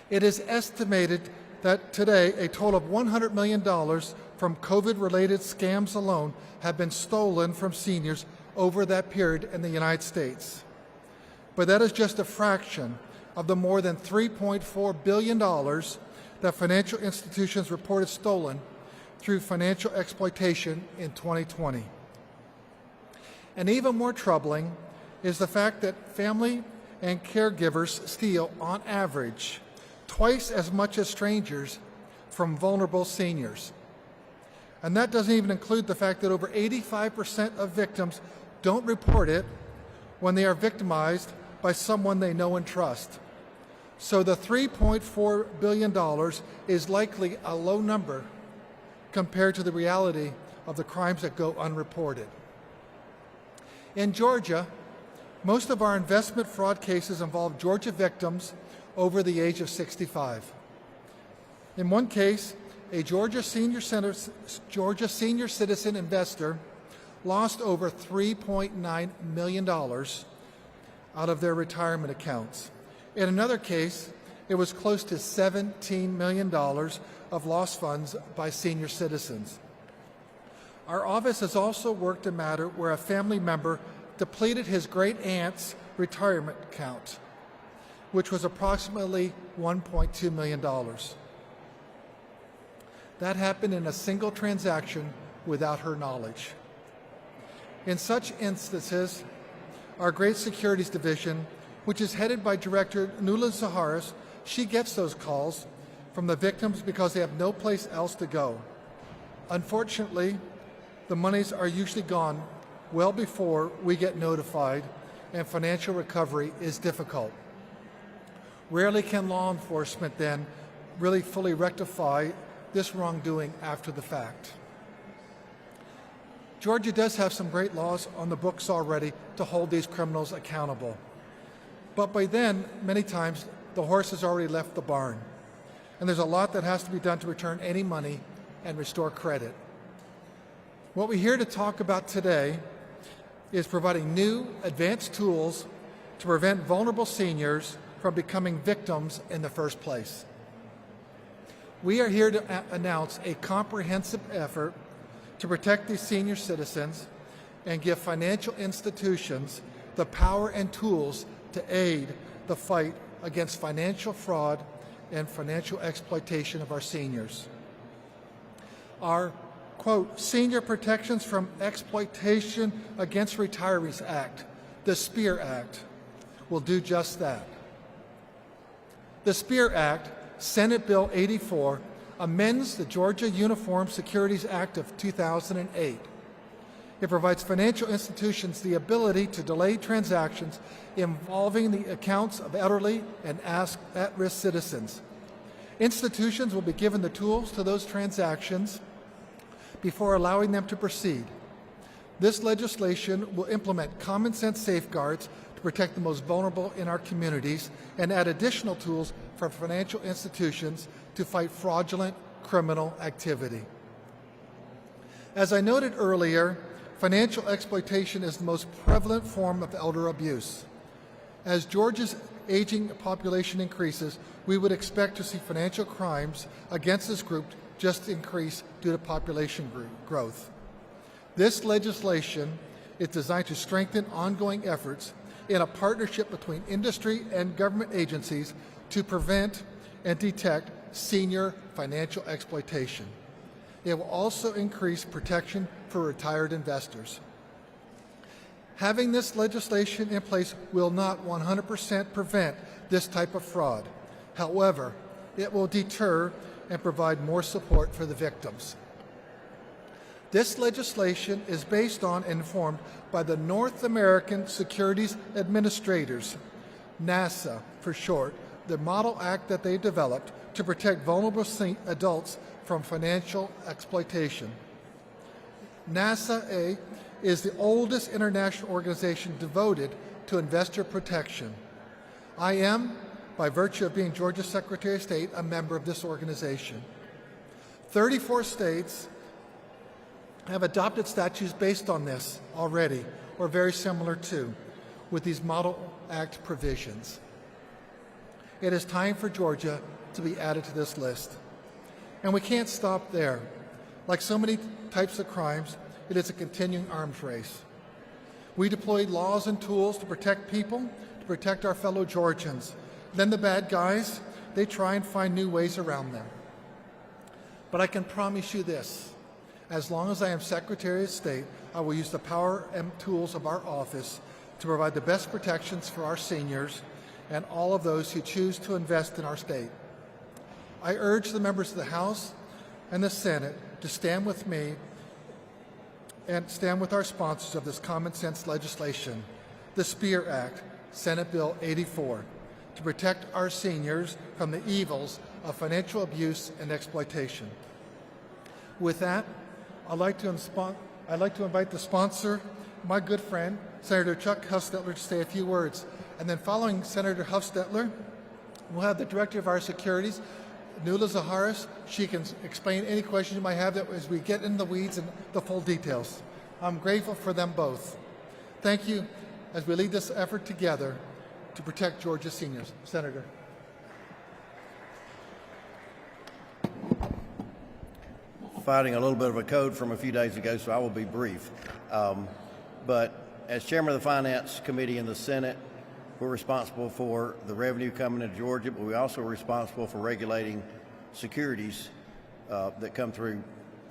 It is estimated that today a total of $100 million from COVID-related scams alone have been stolen from seniors over that period in the United States. But that is just a fraction of the more than $3.4 billion that financial institutions reported stolen through financial exploitation in 2020. And even more troubling is the fact that family and caregivers steal, on average, twice as much as strangers from vulnerable seniors. And that doesn't even include the fact that over 85% of victims don't report it when they are victimized by someone they know and trust. So the $3.4 billion is likely a low number compared to the reality of the crimes that go unreported. In Georgia, most of our investment fraud cases involve Georgia victims over the age of 65. In one case, a Georgia senior citizen investor lost over $3.9 million out of their retirement accounts. In another case, it was close to $17 million of lost funds by senior citizens. Our office has also worked a matter where a family member depleted his great-aunt's retirement account, which was approximately $1.2 million. That happened in a single transaction without her knowledge. In such instances, our Great Securities Division, which is headed by Director Nuala Zaharis, she gets those calls from the victims because they have no place else to go. Unfortunately, the monies are usually gone well before we get notified, and financial recovery is difficult. Rarely can law enforcement then really fully rectify this wrongdoing after the fact. Georgia does have some great laws on the books already to hold these criminals accountable. But by then, many times, the horse has already left the barn. And there's a lot that has to be done to return any money and restore credit. What we're here to talk about today is providing new, advanced tools to prevent vulnerable seniors from becoming victims in the first place. We are here to announce a comprehensive effort to protect these senior citizens and give financial institutions the power and tools to aid the fight against financial fraud and financial exploitation of our seniors. Our, quote, Senior Protections from Exploitation Against Retirees Act, the SPEAR Act, will do just that. The SPEAR Act, Senate Bill 84, amends the Georgia Uniform Securities Act of 2008. It provides financial institutions the ability to delay transactions involving the accounts of elderly and at-risk citizens. Institutions will be given the tools to those transactions before allowing them to proceed. This legislation will implement common sense safeguards to protect the most vulnerable in our communities and add additional tools for financial institutions to fight fraudulent criminal activity. As I noted earlier, financial exploitation is the most prevalent form of elder abuse. As Georgia's aging population increases, we would expect to see financial crimes against this group just increase due to population growth. This legislation is designed to strengthen ongoing efforts in a partnership between industry and government agencies to prevent and detect senior financial exploitation. It will also increase protection for retired investors. Having this legislation in place will not 100% prevent this type of fraud. However, it will deter and provide more support for the victims. This legislation is based on and informed by the North American Securities Administrators, NASA for short, the model act that they developed to protect vulnerable adults from financial exploitation. NASA is the oldest international organization devoted to investor protection. I am, by virtue of being Georgia's Secretary of State, a member of this organization. 34 states have adopted statutes based on this already, or very similar to, with these Model Act provisions. It is time for Georgia to be added to this list. And we can't stop there. Like so many types of crimes, it is a continuing arms race. We deploy laws and tools to protect people, to protect our fellow Georgians. Then the bad guys, they try and find new ways around them. But I can promise you this: as long as I am Secretary of State, I will use the power and tools of our office to provide the best protections for our seniors and all of those who choose to invest in our state. I urge the members of the House and the Senate to stand with me and stand with our sponsors of this common sense legislation, the SPEAR Act, Senate Bill 84, to protect our seniors from the evils of financial abuse and exploitation. With that, I'd like to invite the sponsor, my good friend, Senator Chuck Hufstetler, to say a few words. And then following Senator Hufstetler, we'll have the Director of our Securities, Nuala Zaharis. She can explain any questions you might have as we get in the weeds and the full details. I'm grateful for them both. Thank you as we lead this effort together to protect Georgia's seniors. Senator. Fighting a little bit of a code from a few days ago, so I will be brief. But as chairman of the Finance Committee in the Senate, we're responsible for the revenue coming into Georgia, but we're also responsible for regulating securities that come through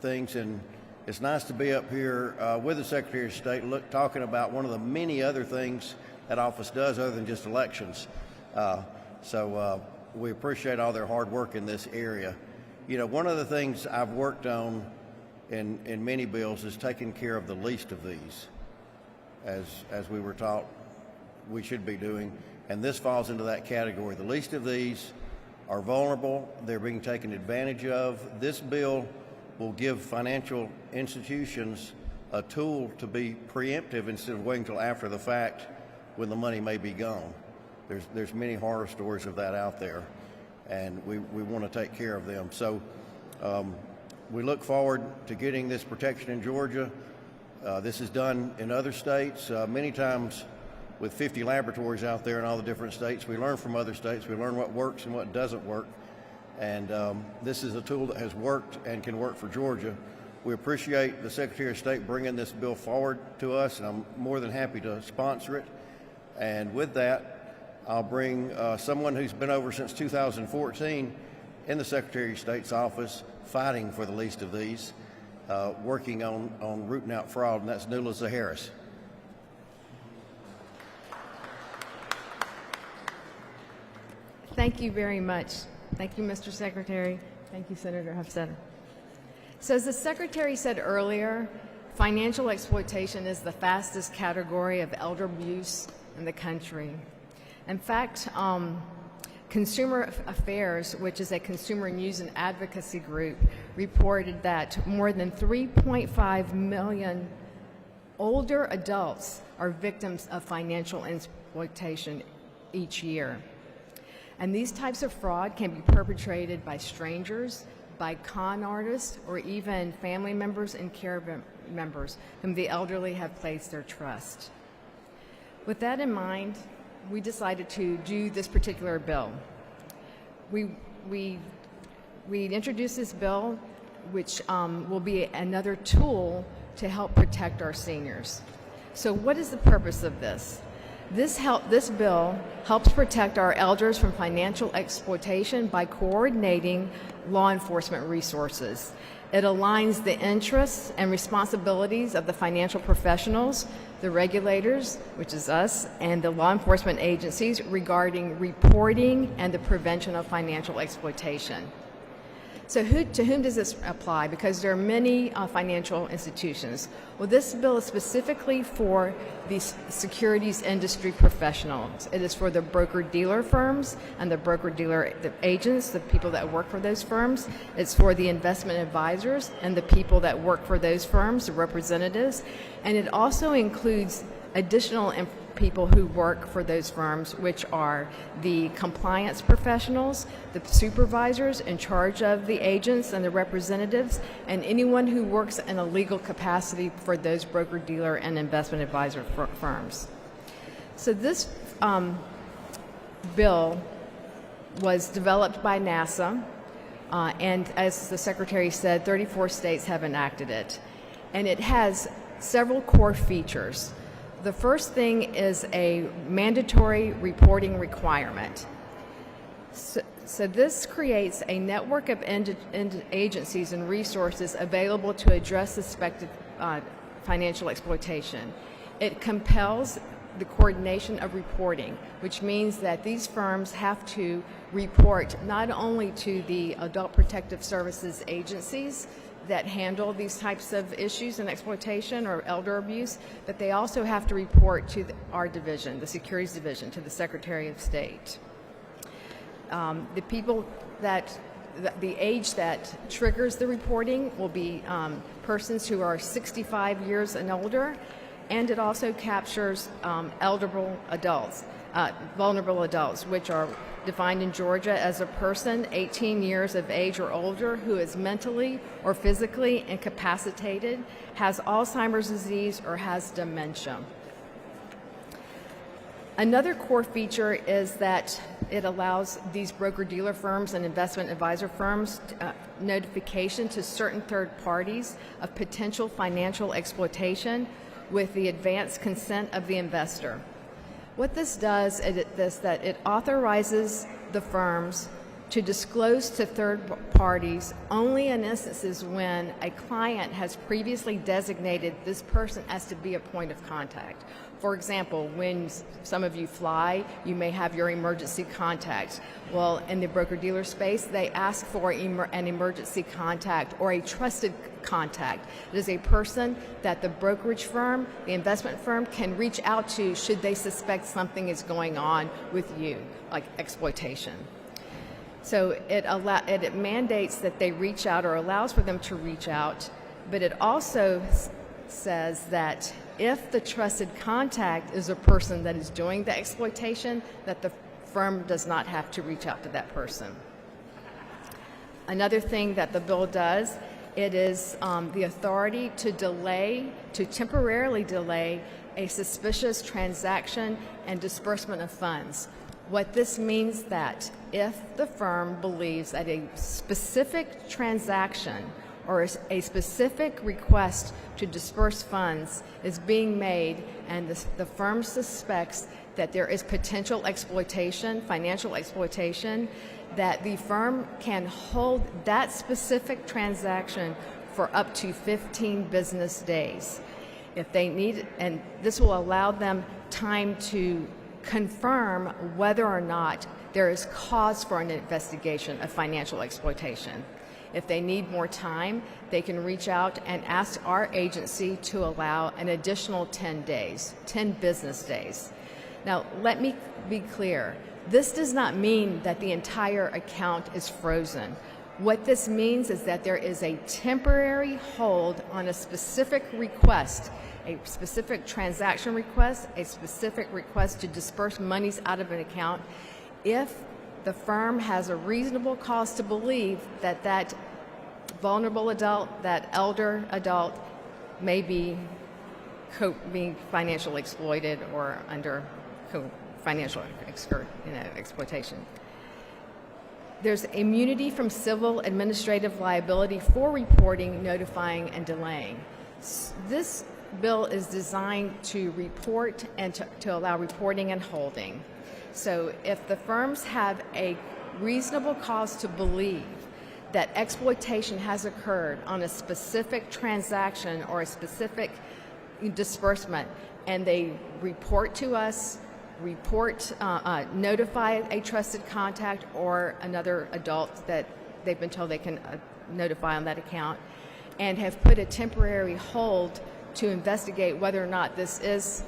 things. And it's nice to be up here with the Secretary of State talking about one of the many other things that office does other than just elections. So we appreciate all their hard work in this area. You know, one of the things I've worked on in many bills is taking care of the least of these, as we were taught we should be doing, and this falls into that category. The least of these are vulnerable. They're being taken advantage of. This bill will give financial institutions a tool to be preemptive instead of waiting until after the fact when the money may be gone. There's many horror stories of that out there, and we want to take care of them. So we look forward to getting this protection in Georgia. This is done in other states. Many times with 50 laboratories out there in all the different states, we learn from other states. We learn what works and what doesn't work. And this is a tool that has worked and can work for Georgia. We appreciate the Secretary of State bringing this bill forward to us, and I'm more than happy to sponsor it. And with that, I'll bring someone who's been over since 2014 in the Secretary of State's office, fighting for the least of these, working on rooting out fraud, and that's Nuala Zaharis. Thank you very much. Thank you, Mr. Secretary. Thank you, Senator Hufstetler. So as the Secretary said earlier, financial exploitation is the fastest category of elder abuse in the country. In fact, Consumer Affairs, which is a consumer news and advocacy group, reported that more than 3.5 million older adults are victims of financial exploitation each year. And these types of fraud can be perpetrated by strangers, by con artists, or even family members and care members whom the elderly have placed their trust. With that in mind, we decided to do this particular bill. We introduced this bill, which will be another tool to help protect our seniors. So what is the purpose of this? This bill helps protect our elders from financial exploitation by coordinating law enforcement resources. It aligns the interests and responsibilities of the financial professionals, the regulators, which is us, and the law enforcement agencies regarding reporting and the prevention of financial exploitation. So to whom does this apply? Because there are many financial institutions. Well, this bill is specifically for the securities industry professionals. It is for the broker-dealer firms and the broker-dealer agents, the people that work for those firms. It's for the investment advisors and the people that work for those firms, the representatives. And it also includes additional people who work for those firms, which are the compliance professionals, the supervisors in charge of the agents and the representatives, and anyone who works in a legal capacity for those broker-dealer and investment advisor firms. So this bill was developed by NASA, and as the Secretary said, 34 states have enacted it. And it has several core features. The first thing is a mandatory reporting requirement. So this creates a network of agencies and resources available to address suspected financial exploitation. It compels the coordination of reporting, which means that these firms have to report not only to the Adult Protective Services agencies that handle these types of issues and exploitation or elder abuse, but they also have to report to our division, the Securities Division, to the Secretary of State. The people that, the age that triggers the reporting will be persons who are 65 years and older, and it also captures vulnerable adults, which are defined in Georgia as a person 18 years of age or older who is mentally or physically incapacitated, has Alzheimer's disease, or has dementia. Another core feature is that it allows these broker-dealer firms and investment advisor firms notification to certain third parties of potential financial exploitation with the advanced consent of the investor. What this does is that it authorizes the firms to disclose to third parties only in instances when a client has previously designated this person as to be a point of contact. For example, when some of you fly, you may have your emergency contact. Well, in the broker-dealer space, they ask for an emergency contact or a trusted contact. It is a person that the brokerage firm, the investment firm, can reach out to should they suspect something is going on with you, like exploitation. So it mandates that they reach out, or allows for them to reach out, but it also says that if the trusted contact is a person that is doing the exploitation, that the firm does not have to reach out to that person. Another thing that the bill does, it is the authority to temporarily delay a suspicious transaction and disbursement of funds. What this means that if the firm believes that a specific transaction or a specific request to disperse funds is being made and the firm suspects that there is potential exploitation, financial exploitation, that the firm can hold that specific transaction for up to 15 business days. If they need, and this will allow them time to confirm whether or not there is cause for an investigation of financial exploitation. If they need more time, they can reach out and ask our agency to allow an additional 10 days, 10 business days. Now, let me be clear. This does not mean that the entire account is frozen. What this means is that there is a temporary hold on a specific request, a specific transaction request, a specific request to disperse monies out of an account, if the firm has a reasonable cause to believe that that vulnerable adult, that elder adult, may be being financially exploited or under financial exploitation. There's immunity from civil administrative liability for reporting, notifying, and delaying. This bill is designed to report and to allow reporting and holding. So if the firms have a reasonable cause to believe that exploitation has occurred on a specific transaction or a specific disbursement, and they report to us, notify a trusted contact or another adult that they've been told they can notify on that account, and have put a temporary hold to investigate whether or not this is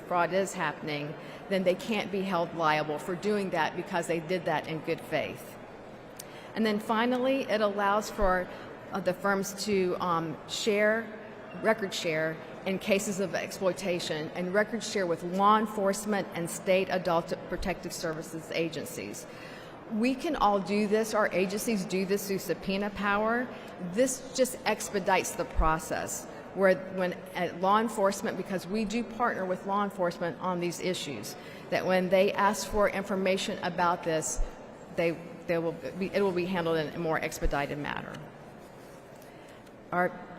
fraud is happening, then they can't be held liable for doing that because they did that in good faith. And then finally, it allows for the firms to record share in cases of exploitation, and record share with law enforcement and state adult protective services agencies. We can all do this. Our agencies do this through subpoena power. This just expedites the process. When law enforcement, because we do partner with law enforcement on these issues, that when they ask for information about this, it will be handled in a more expedited manner.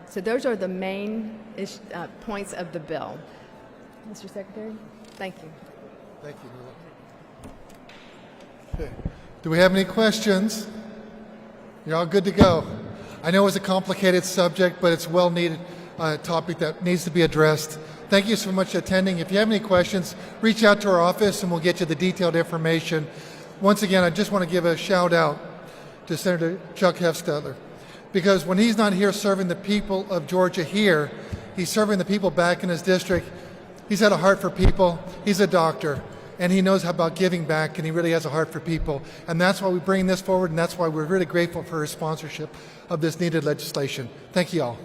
So those are the main points of the bill. Mr. Secretary, thank you. Thank you, Nula. Okay. Do we have any questions? You're all good to go. I know it's a complicated subject, but it's a well-needed topic that needs to be addressed. Thank you so much for attending. If you have any questions, reach out to our office and we'll get you the detailed information. Once again, I just want to give a shout out to Senator Chuck Hofstadter, because when he's not here serving the people of Georgia here, he's serving the people back in his district. He's had a heart for people. He's a doctor, and he knows about giving back, and he really has a heart for people. And that's why we bring this forward, and that's why we're really grateful for his sponsorship of this needed legislation. Thank you all.